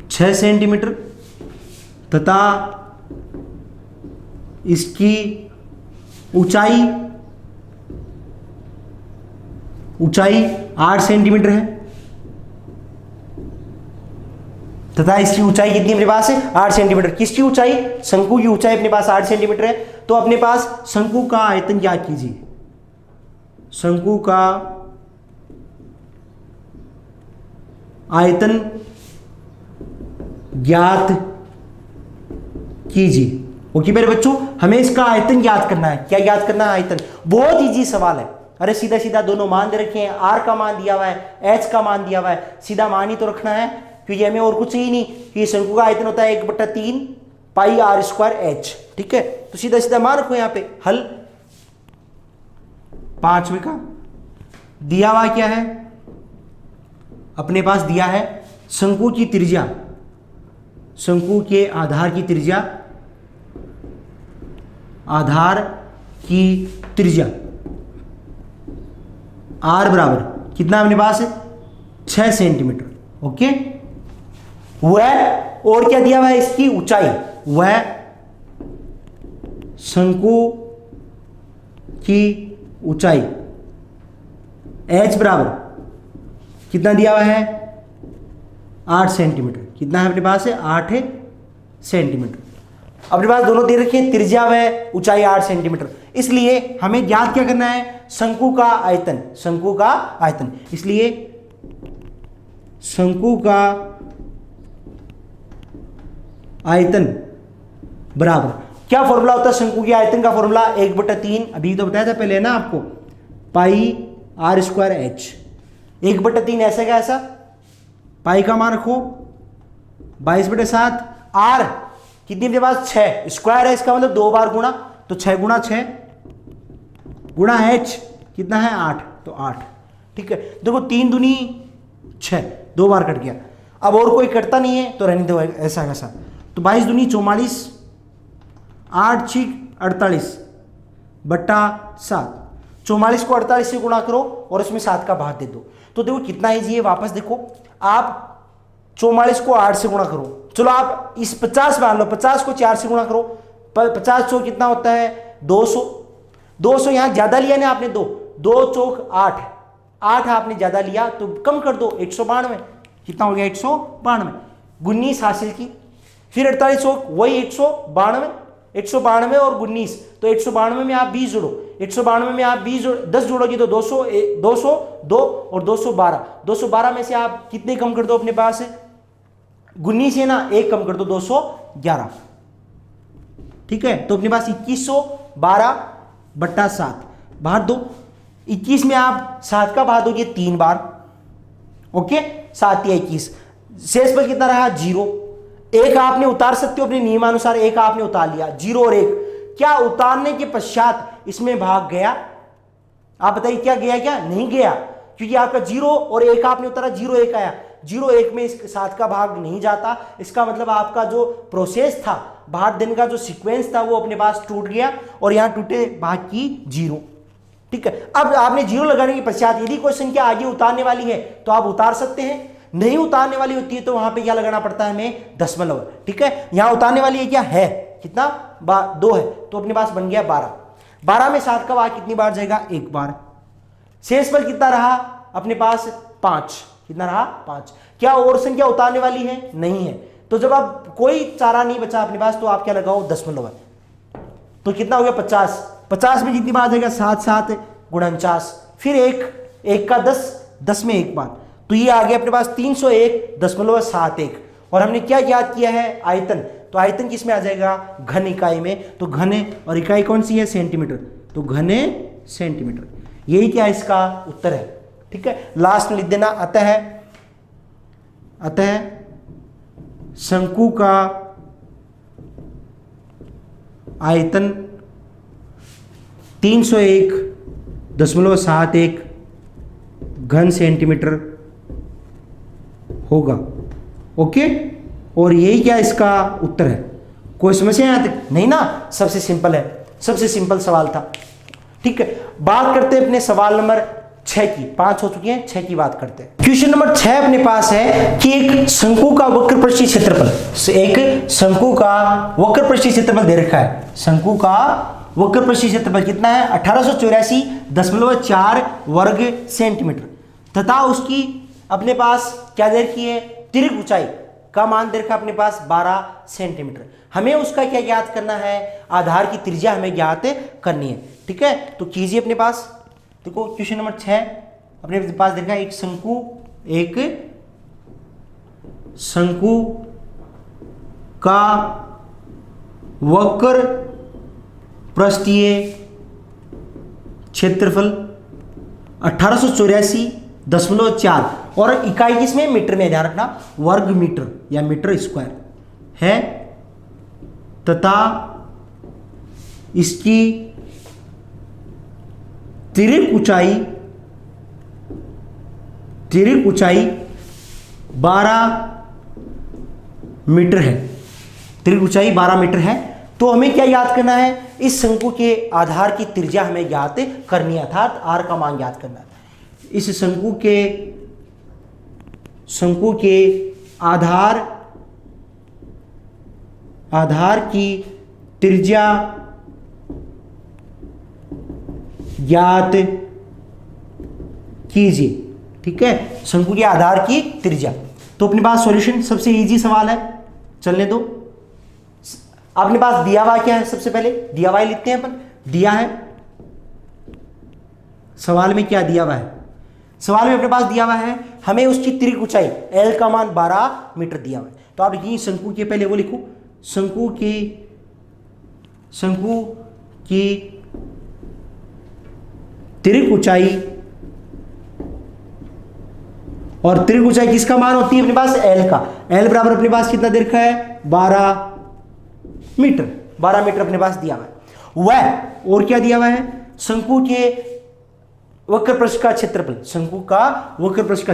6 सेंटीमीटर तथा इसकी ऊंचाई 8 सेंटीमीटर है तथा इसकी ऊंचाई कितनी अपने पास है 8 सेंटीमीटर। किसकी ऊंचाई? शंकु की ऊंचाई अपने पास 8 सेंटीमीटर है। तो अपने पास शंकु का आयतन ज्ञात कीजिए। शंकु का आयतन ज्ञात कीजिए। ओके मेरे बच्चों, हमें इसका आयतन ज्ञात करना है। क्या ज्ञात करना है? आयतन। बहुत इजी सवाल है। अरे सीधा सीधा दोनों मान दे रखे हैं, आर का मान दिया हुआ है, एच का मान दिया हुआ है, सीधा मान ही तो रखना है, क्योंकि हमें और कुछ ही नहीं कि शंकु का आयतन होता है 1/3 पाई आर स्क्वायर एच। ठीक है, तो सीधा सीधा मान रखो यहां पे। हल 5वें का दिया हुआ क्या है? अपने पास दिया है शंकु की त्रिज्या, शंकु के आधार की त्रिज्या, आधार की त्रिज्या आर बराबर कितना अपने पास है 6 सेंटीमीटर। ओके, वह और क्या दिया हुआ है? इसकी ऊंचाई, वह शंकु की ऊंचाई h बराबर कितना दिया हुआ है 8 सेंटीमीटर। कितना है अपने पास है 8 सेंटीमीटर। अपने पास दोनों दे रखे हैं, त्रिज्या व ऊंचाई 8 सेंटीमीटर। इसलिए हमें ज्ञात क्या करना है? शंकु का आयतन, शंकु का आयतन। इसलिए शंकु का आयतन बराबर क्या फॉर्मूला होता है शंकु के आयतन का? फॉर्मूला 1/3, अभी तो बताया था पहले ना आपको, पाई आर स्क्वायर एच। 1/3 ऐसा का ऐसा, पाई का मान रखो 22/7, आर कितनी मेरे पास 6 स्क्वायर है, इसका मतलब 2 बार गुणा, तो 6 गुणा 6 गुणा एच कितना है 8, तो 8। ठीक है, देखो 3 दूनी 6, 2 बार कट गया। अब और कोई कटता नहीं है तो रहने दो ऐसा कैसा, तो 22 दूनी 44, 8 6 48/7। 44 को 48 से गुणा करो और इसमें 7 का भाग दे दो। तो देखो कितना ईजी है। वापस देखो, आप 44 को 8 से गुणा करो, चलो आप इस 50 मान लो, 50 को 4 से गुणा करो, 50 कितना होता है 200। 200 यहां ज्यादा लिया ना आपने, 2 चौक 8, 8 आपने ज्यादा लिया तो कम कर दो, 192। कितना हो गया 192। 19 हासिल की, फिर 48 चौक वही 192, 192 और 19, तो 192 में आप 20 जोड़ो, 192 में आप 10 जोड़ोगे तो 200, 202 और 212। 212 में से आप कितने कम कर दो अपने पास? 19 है ना, 1 कम कर दो 211। ठीक है, तो अपने पास 2112/7 बाहर दो। 21 में आप 7 का भाग दोगे 3 बार। ओके, 7 या 21, शेष पर कितना रहा 0। 1 आपने उतार सकते हो अपने नियमानुसार, 1 आपने उतार लिया, 0 और 1 क्या उतारने के पश्चात इसमें भाग गया? आप बताइए क्या गया, क्या नहीं गया? क्योंकि आपका 0 और 1 आपने उतारा, 0 1 आया, 0 1 में इस 7 का भाग नहीं जाता। इसका मतलब आपका जो प्रोसेस था, भाग देने का जो सीक्वेंस था, वो अपने पास टूट गया और यहां टूटे भाग की 0। ठीक है, अब आपने 0 लगाने के पश्चात यदि कोई संख्या आगे उतारने वाली है तो आप उतार सकते हैं, नहीं उतारने वाली होती है तो वहां पे क्या लगाना पड़ता है हमें? दशमलव। ठीक है, यहां उतारने वाली है क्या है, कितना 2 है, तो अपने पास बन गया 12। 12 में 7 का भाग कितनी बार जाएगा? 1 बार। शेष बल कितना रहा अपने पास? 5। कितना रहा? 5। क्या और संख्या उतारने वाली है? नहीं है। तो जब आप कोई चारा नहीं बचा अपने पास तो आप क्या लगाओ? दशमलव। तो कितना हो गया 50। 50 में कितनी बार जाएगा? 7 7 49, फिर 1 का 10, 10 में 1 बार, तो ये आ गया अपने पास 301.71। और हमने क्या याद किया है? आयतन। तो आयतन किस में आ जाएगा? घन इकाई में। तो घन, और इकाई कौन सी है? सेंटीमीटर, तो घन सेंटीमीटर। यही क्या इसका उत्तर है। ठीक है, लास्ट में लिख देना, अतः शंकु का आयतन 301.71 घन सेंटीमीटर होगा। ओके, और यही क्या इसका उत्तर है। कोई समस्या यहां तक नहीं ना? सबसे सिंपल है, सबसे सिंपल सवाल था। ठीक है, बात करते हैं अपने सवाल नंबर 6 की। 5 हो चुकी है, 6 की बात करते हैं। क्वेश्चन नंबर 6 अपने पास है कि एक शंकु का वक्रपृष्ठीय क्षेत्रफल, एक शंकु का वक्रपृष्ठीय क्षेत्रफल दे रखा है। शंकु का वक्रपृष्ठीय क्षेत्रफल कितना है? 1884.4 वर्ग सेंटीमीटर, तथा उसकी अपने पास क्या दे रखी है? तिर्यक ऊंचाई का मान दे रखा अपने पास 12 सेंटीमीटर। हमें उसका क्या ज्ञात करना है? आधार की त्रिज्या हमें ज्ञात करनी है। ठीक है, तो कीजिए अपने पास। देखो क्वेश्चन नंबर 6 अपने पास देखा, एक शंकु का वक्र पृष्ठीय क्षेत्रफल 1884.4 और इकाई किसमें? मीटर में, ध्यान रखना, वर्ग मीटर या मीटर स्क्वायर है, तथा इसकी तिर्यक ऊंचाई 12 मीटर है। तिर्यक ऊंचाई 12 मीटर है। तो हमें क्या याद करना है? इस शंकु के आधार की त्रिज्या हमें ज्ञात करनी है, अर्थात आर का मान ज्ञात करना है। इस शंकु के आधार की त्रिज्या ज्ञात कीजिए। ठीक है, शंकु के आधार की त्रिज्या। तो अपने पास सॉल्यूशन, सबसे इजी सवाल है, चलने दो। अपने पास दिया हुआ क्या है? सबसे पहले दिया हुआ लिखते हैं अपन। दिया है सवाल में, क्या दिया हुआ है? सवाल में अपने पास दिया हुआ है हमें उसकी तिर्यक ऊंचाई L का मान 12 मीटर दिया हुआ है। तो आप लिखिए शंकु के, पहले वो लिखो, शंकु की तिर्यक ऊंचाई, और तिर्यक ऊंचाई किसका मान होती है अपने पास? L का। L बराबर अपने पास कितना दे रखा है? 12 मीटर। 12 मीटर अपने पास दिया हुआ है। वह और क्या दिया हुआ है? शंकु के वक्रपृष्ठ का क्षेत्रफल, शंकु का वक्रपृष्ठ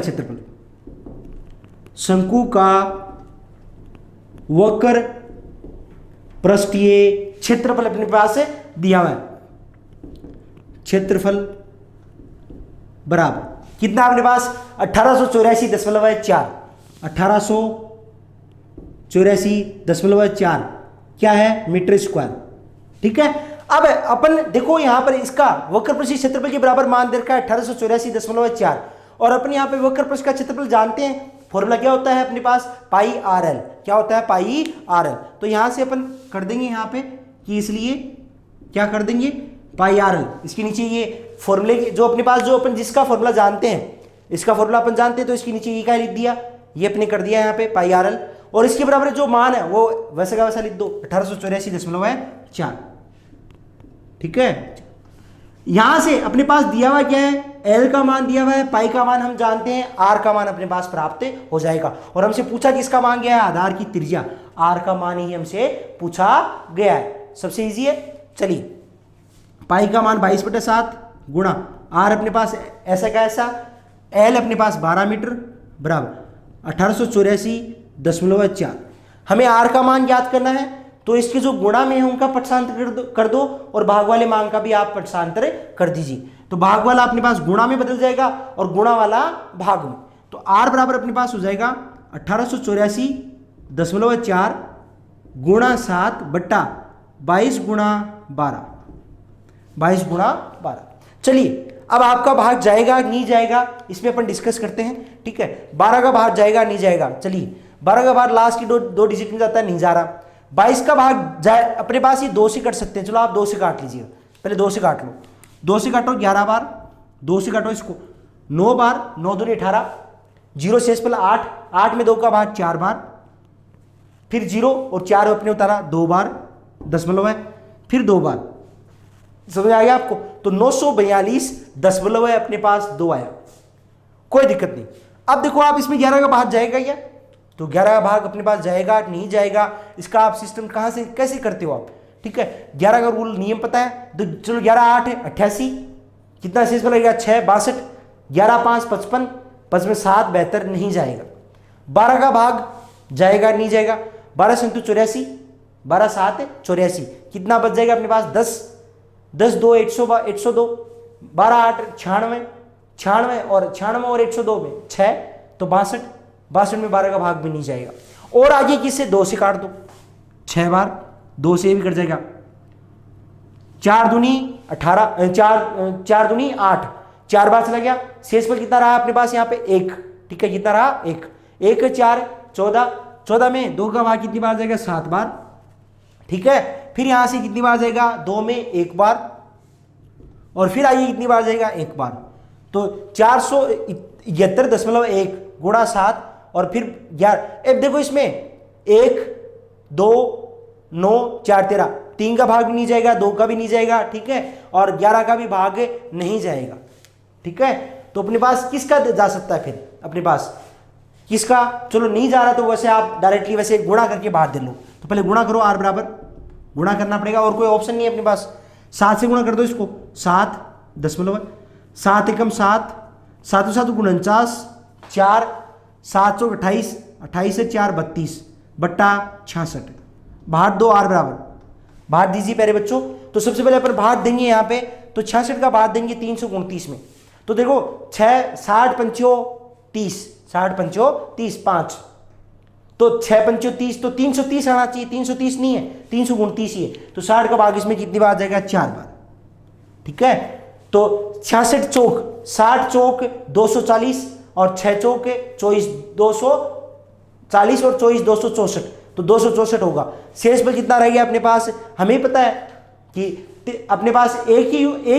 पृष्ठीय क्षेत्रफल अपने पास दिया हुआ है। क्षेत्रफल बराबर कितना अपने पास? 1884.4 1884.4 क्या है? Metre square. ठीक है, अब अपन देखो यहां पर इसका वक्रपृष्ठीय क्षेत्रफल के बराबर मान दे रखा है 1884.4, और अपन यहां पे वक्रपृष्ठ का क्षेत्रफल जानते हैं, फॉर्मूला क्या होता है अपने पास? पाई आर एल। क्या होता है? पाई आर एल। तो यहां से अपन कर देंगे यहां पे कि इसलिए क्या कर देंगे? पाई आर एल। इसके नीचे ये फॉर्मूले जो अपने पास, जो अपन जिसका फॉर्मूला जानते हैं, इसका फॉर्मूला अपन जानते हैं, तो इसके नीचे ये क्या लिख दिया? ये अपने कर दिया यहां पे पाई आर एल, और इसके बराबर जो मान है वो वैसे का वैसा लिख दो, 1884.4। ठीक है, यहां से अपने पास दिया हुआ क्या है? L का मान दिया हुआ है, पाई का मान हम जानते हैं, R का मान अपने पास प्राप्त हो जाएगा। और हमसे पूछा किसका मान गया है? आधार की त्रिज्या, R का मान ही हमसे पूछा गया है। सबसे इजी है। चलिए, पाई का मान 22/7 गुणा R अपने पास ऐसा का ऐसा, L अपने पास 12 मीटर बराबर 1884.4। हमें R का मान ज्ञात करना है, तो इसके जो गुणा में है उनका पक्षांतर कर दो और भाग वाले मान का भी आप पक्षांतर कर दीजिए। तो भाग वाला अपने पास गुणा में बदल जाएगा और गुणा वाला भाग में। तो R बराबर अपने पास हो जाएगा 1884.4 गुणा 7 बट्टा 22 गुणा 12, 22 गुणा 12। चलिए, अब आपका भाग जाएगा नहीं जाएगा इसमें अपन डिस्कस करते हैं। ठीक है, 12 का भाग जाएगा नहीं जाएगा? चलिए, 12 का भाग लास्ट की दो डिजिट में जाता है, नहीं जा रहा। 22 का भाग जाए अपने पास ये 2 से कट सकते हैं। चलो आप 2 से काट लीजिएगा, पहले 2 से काट लो। 2 से काटो 11 बार, 2 से काटो इसको 9 बार, 9 दूनी 18, 0 शेष पहले 8, 8 में 2 का भाग 4 बार, फिर 0 और 4 अपने उतारा 2 बार, दशमलव है, फिर 2 बार। समझ आ गया आपको? तो 942 दशमलव है अपने पास 2 आया, कोई दिक्कत नहीं। अब देखो आप इसमें 11 का भाग जाएगा क्या? तो 11 का भाग अपने पास जाएगा नहीं जाएगा, इसका आप सिस्टम कहां से कैसे करते हो आप? ठीक है, 11 का रूल नियम पता है, तो चलो 11 8 है 88, कितना शेष बनेगा? 6 62, 11 5 55, 5 में 7 72 नहीं जाएगा। 12 का भाग जाएगा नहीं जाएगा? 12 × 84 12 7 84, कितना बच जाएगा अपने पास 10, 10 2 102, 12 8 96, 96 और 96 और 102 में 6 तो 62, 62 में 12 का भाग भी नहीं जाएगा। और आगे किससे 2 से काट दो, 6 बार 2 से भी कट जाएगा, 4 दूनी 18, 4 दूनी 8, 4 बार चला गया, शेष पर कितना रहा अपने पास यहाँ पे 1, ठीक है, कितना रहा 1, 1 4 14, 14 में 2 का भाग कितनी बार जाएगा 7 बार, ठीक है। फिर यहां से कितनी बार जाएगा 2 में 1 बार, और फिर आइए कितनी बार जाएगा 1 बार, तो 471.1 गुणा 7 और फिर 11। अब देखो इसमें 1 2 9 4 13, 3 का भाग भी नहीं जाएगा, 2 का भी नहीं जाएगा, ठीक है, और 11 का भी भाग नहीं जाएगा, ठीक है। तो अपने पास किसका जा सकता है फिर, अपने पास किसका, चलो नहीं जा रहा तो वैसे आप डायरेक्टली वैसे गुणा करके बाहर दे लो, तो पहले गुणा करो, r बराबर गुणा करना पड़ेगा, और कोई ऑप्शन नहीं है अपने पास, 7 से गुणा कर दो इसको, 7 7 एकम 7, 7 7 49, 4 7 28, 28 से 4 32 बट्टा 66, बाहर दो, r बराबर बाहर दीजिए प्यारे बच्चों। तो सबसे पहले अपन बाहर देंगे यहाँ पे, तो 66 का बाहर देंगे 329 में, तो देखो 6 60 पंचो 30, 60 पंचो 30 5, तो 6 पंचो 30, तो 330 आना चाहिए, 330 नहीं है, 329 ही है, तो 60 का भाग इसमें कितनी बार जाएगा 4 बार, ठीक है। तो 66 चौक 60 चौक 240 और 6 चौक 24 240 और 24 264, तो 264 होगा। शेष पर कितना रह गया अपने पास, हमें पता है कि अपने पास एक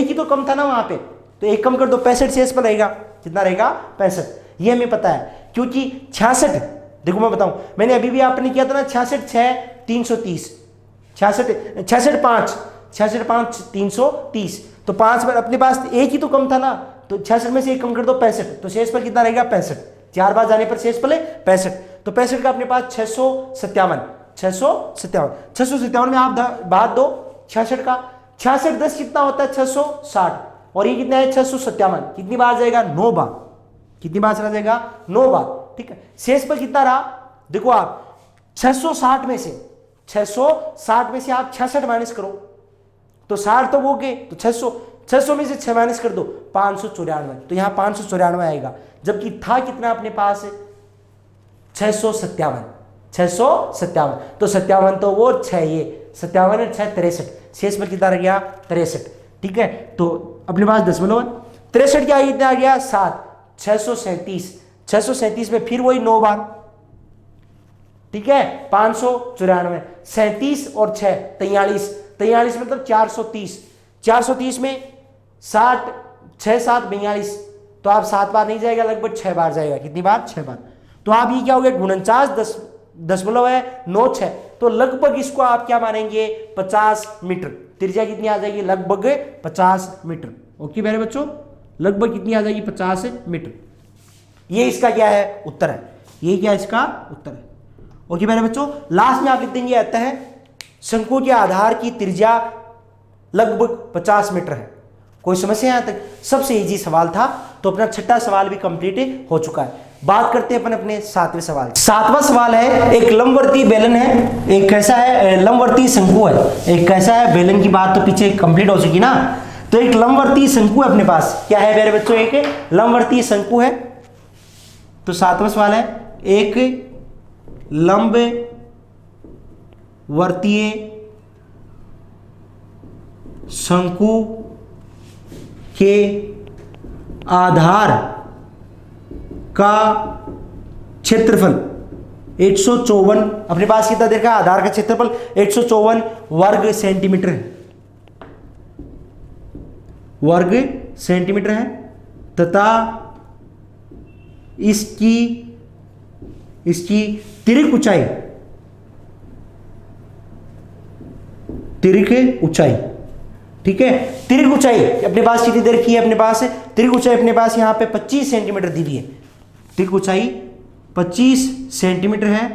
ही तो कम था ना वहां पे, तो एक कम कर दो, 65 शेष पर रहेगा, कितना रहेगा 65, ये हमें पता है, क्योंकि 66 देखो मैं बताऊं, मैंने अभी भी आपने किया था ना 66 6 330, 66 5 330, तो 5 बार अपने पास एक ही तो कम था ना, तो 66 में से एक कम कर दो 65, तो शेष पर कितना रहेगा 65, 4 बार जाने पर शेष पले 65, तो 65 का अपने पास 657 में आप बात दो 66 का, 66 10 कितना होता है 660, और ये कितना है 657, कितनी बार जाएगा 9 बार, कितनी बार चला जाएगा 9 बार, ठीक है। शेष पर कितना रहा देखो आप 660 में से आप 66 माइनस करो, तो 60 तो वो गए, तो 600 में से 6 माइनस कर दो 594, तो यहां 594 आएगा, जबकि था कितना अपने पास 657, तो 57 तो वो 6, ये 57 है 6 63, शेष पर कितना रह गया 63, ठीक है। तो अपने पास 63 क्या कितना आ गया 7, 637 में फिर वही 9 बार, ठीक है, 594, 37 और 6 43 मतलब 430 में 60 6 7 42, तो आप 7 बार नहीं जाएगा, लगभग 6 बार जाएगा, कितनी बार 6 बार, तो आप ये क्या हो गया 49.96, तो लगभग इसको आप क्या मानेंगे 50 मीटर, त्रिज्या कितनी आ जाएगी लगभग 50 मीटर, ओके मेरे बच्चों, लगभग कितनी आ जाएगी 50 मीटर, ये इसका क्या है उत्तर है, ये क्या इसका उत्तर है, ओके मेरे बच्चों। लास्ट में आप लिख देंगे आता है शंकु के आधार की त्रिज्या लगभग 50 मीटर है। कोई समस्या यहां तक, सबसे इजी सवाल था, तो अपना छठा सवाल भी कंप्लीट हो चुका है। बात करते हैं अपन अपने 7वें सवाल। 7वां सवाल है, एक लंबवर्ती बेलन है, एक कैसा है लंबवर्ती शंकु है, एक कैसा है बेलन की बात तो पीछे कंप्लीट हो चुकी ना, तो एक लंबवर्ती शंकु है अपने पास, क्या है मेरे बच्चों एक लंबवर्ती शंकु है, तो 7वां सवाल है एक लंबवर्तीय शंकु के आधार का क्षेत्रफल 154, अपने पास कितना देखा आधार का क्षेत्रफल 154 वर्ग सेंटीमीटर है, तथा इसकी तिर्यक ऊंचाई, ठीक है, तिर्यक ऊंचाई अपने पास कितनी देर की है, अपने पास तिर्यक ऊंचाई अपने पास यहां पे 25 सेंटीमीटर दी हुई है, तिर्यक ऊंचाई 25 सेंटीमीटर है।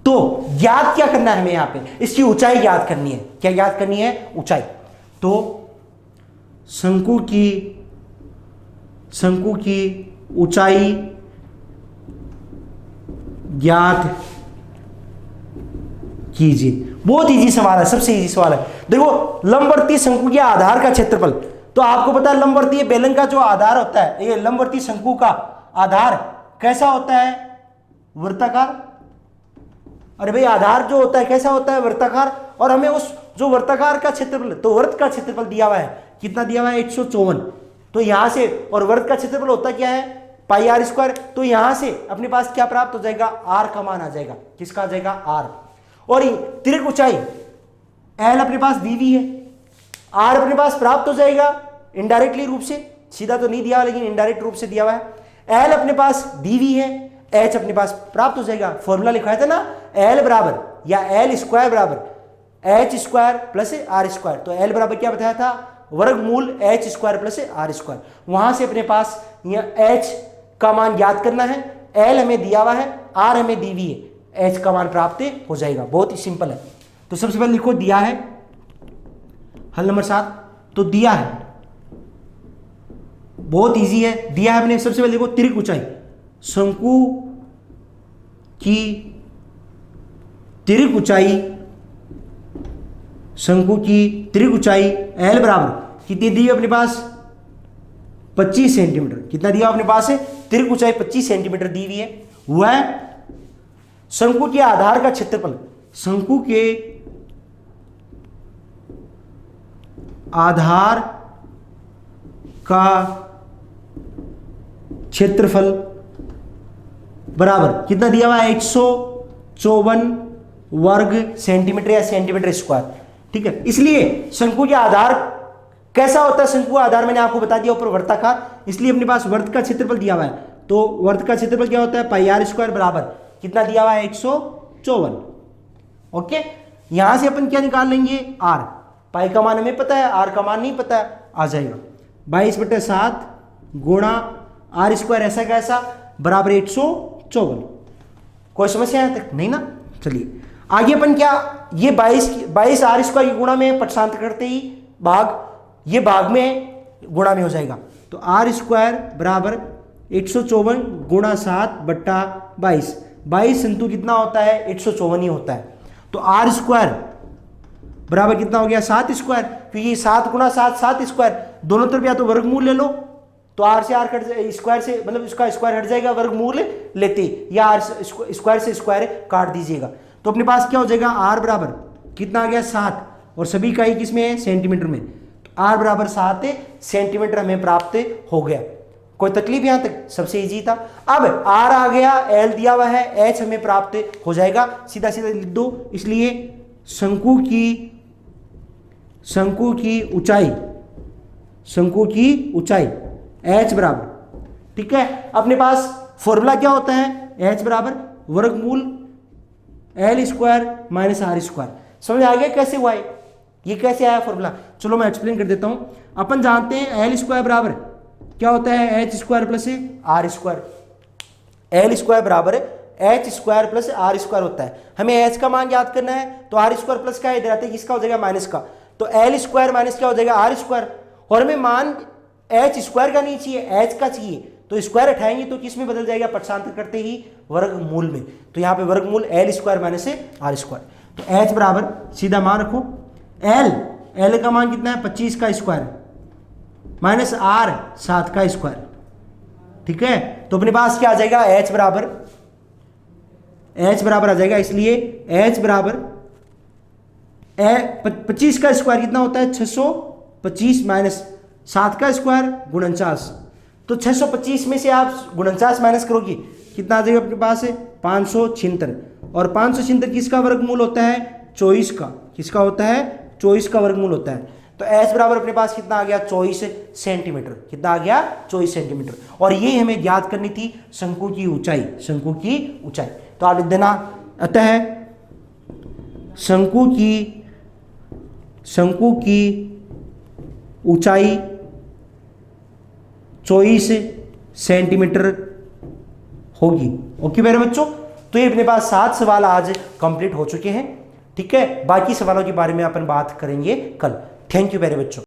तो ज्ञात क्या करना है हमें यहां पे, इसकी ऊंचाई ज्ञात करनी है, क्या ज्ञात करनी है ऊंचाई, तो शंकु की ऊंचाई ज्ञात कीजिए। बहुत इजी सवाल है, सबसे इजी सवाल है। देखो लंबवर्तीय शंकु के आधार का क्षेत्रफल, तो आपको पता है लंबवर्तीय बेलन का जो आधार होता है, ये लंबवर्तीय शंकु का आधार कैसा होता है, वृत्ताकार। अरे भाई आधार जो होता है कैसा होता है, वृत्ताकार। और हमें उस जो वृत्ताकार का क्षेत्रफल, तो वृत्त का क्षेत्रफल दिया हुआ है, कितना दिया हुआ है 154। तो यहां से, और वृत्त का क्षेत्रफल होता क्या है पाई आर स्क्वायर। तो यहां से अपने पास क्या प्राप्त हो जाएगा, आर का मान आ जाएगा। किसका आ जाएगा, आर। और तिर्यक ऊंचाई एल अपने पास दी हुई है, आर अपने पास प्राप्त हो जाएगा इनडायरेक्टली रूप से, सीधा तो नहीं दिया लेकिन इनडायरेक्ट रूप से दिया हुआ है। एल अपने पास दी हुई है, एच अपने पास प्राप्त हो जाएगा। फॉर्मूला लिखा था ना, एल बराबर या एल स्क्वायर बराबर H square plus R square. तो एल बराबर क्या बताया था, वर्गमूल H square plus R square. वहां से अपने पास एच का मान ज्ञात करना है, एल हमें दिया हुआ है, आर हमें दी हुई है, एच का मान प्राप्त हो जाएगा। बहुत ही सिंपल है। तो सबसे पहले लिखो दिया है, हल नंबर 7। तो दिया है, बहुत इजी है, दिया है हमने। सबसे पहले लिखो तिर्यक ऊंचाई, शंकु की तिर्यक ऊंचाई, शंकु की तिर्यक ऊंचाई एल बराबर कितनी दी है अपने पास, 25 सेंटीमीटर। कितना दिया अपने पास है, तिर्यक ऊंचाई 25 सेंटीमीटर दी हुई है। वह शंकु के आधार का क्षेत्रफल, शंकु के आधार का क्षेत्रफल बराबर कितना दिया हुआ है, 154 वर्ग सेंटीमीटर या सेंटीमीटर स्क्वायर। ठीक है, इसलिए शंकु के आधार कैसा होता है, शंकु का आधार मैंने आपको बता दिया ऊपर वृत्ताकार, इसलिए अपने पास वर्त का क्षेत्रफल दिया हुआ है। तो वर्त का क्षेत्रफल क्या होता है, पाई आर स्क्वायर बराबर कितना दिया हुआ है, 154। ओके, यहां से अपन क्या निकाल लेंगे, आर। पाई का मान हमें पता है, आर का मान नहीं पता है, आ जाएगा 22/7 गुणा आर स्क्वायर ऐसा कैसा बराबर 154। कोई समस्या यहां तक नहीं ना। चलिए आगे अपन क्या, ये 22 आर स्क्वायर की गुणा में पक्षांतर करते ही भाग, ये भाग में गुणा में हो जाएगा। तो आर स्क्वायर बराबर 154 गुणा 7/22। 22 संतु कितना होता है, 154 ही होता है। तो आर स्क्वायर बराबर कितना हो गया, 7 स्क्वायर, क्योंकि 7 गुणा 7 7 स्क्वायर, दोनों तरफ या तो वर्गमूल ले लो, तो आर से आर कट स्क्वायर से, मतलब इसका स्क्वायर हट जाएगा वर्गमूल लेते, या आर स्क्वायर से स्क्वायर काट दीजिएगा। तो अपने पास क्या हो जाएगा, आर बराबर कितना आ गया 7, और सभी का ही किसमें है, सेंटीमीटर में। तो आर बराबर 7 सेंटीमीटर हमें प्राप्त हो गया। कोई तकलीफ यहां तक, सबसे इजी था। अब आर आ गया, एल दिया हुआ है, एच हमें प्राप्त हो जाएगा, सीधा सीधा लिख दो। इसलिए शंकु की ऊंचाई एच बराबर, ठीक है, अपने पास फॉर्मूला क्या होता है, एच बराबर वर्गमूल L square minus R square. समझ आ गया कैसे हुआ है, ये कैसे आया फॉर्मूला। चलो मैं एक्सप्लेन कर देता हूं। अपन जानते हैं एल स्क्वायर बराबर क्या होता है, H square plus R square. L square बराबर H square plus R square होता है। हमें एच का मान याद करना है, तो आर स्क्वायर प्लस का इधर आते किसका हो जाएगा, माइनस का। तो एल स्क्वायर माइनस क्या हो जाएगा, आर स्क्वायर। और हमें मान एच स्क्वायर का नहीं चाहिए, एच का चाहिए, तो स्क्वायर हटाएंगे तो किस में बदल जाएगा, पक्षांतर करते ही वर्गमूल में। तो यहाँ पे वर्गमूल L square minus R square. तो एच बराबर सीधा मान रखो, एल का मान कितना है, 25 का स्क्वायर माइनस आर 7 का स्क्वायर। ठीक है, तो अपने पास क्या आ जाएगा, एच बराबर आ जाएगा। इसलिए एच बराबर 25 का स्क्वायर कितना होता है, 625 माइनस 7 का स्क्वायर 49। तो 625 में से आप 49 माइनस करोगे, कितना आ जाएगा अपने पास है, 576। और 576 किसका वर्गमूल होता है, 24 का। किसका होता है, 24 का वर्गमूल होता है। तो एच बराबर अपने पास कितना आ गया, 24 सेंटीमीटर। कितना आ गया, 24 सेंटीमीटर। और ये हमें ज्ञात करनी थी शंकु की ऊंचाई। तो आप लिख देना, अतः शंकु की ऊंचाई 24 सेंटीमीटर होगी। ओके मेरे बच्चों, तो ये अपने पास 7 सवाल आज कंप्लीट हो चुके हैं। ठीक है, बाकी सवालों के बारे में अपन बात करेंगे कल। थैंक यू मेरे बच्चों।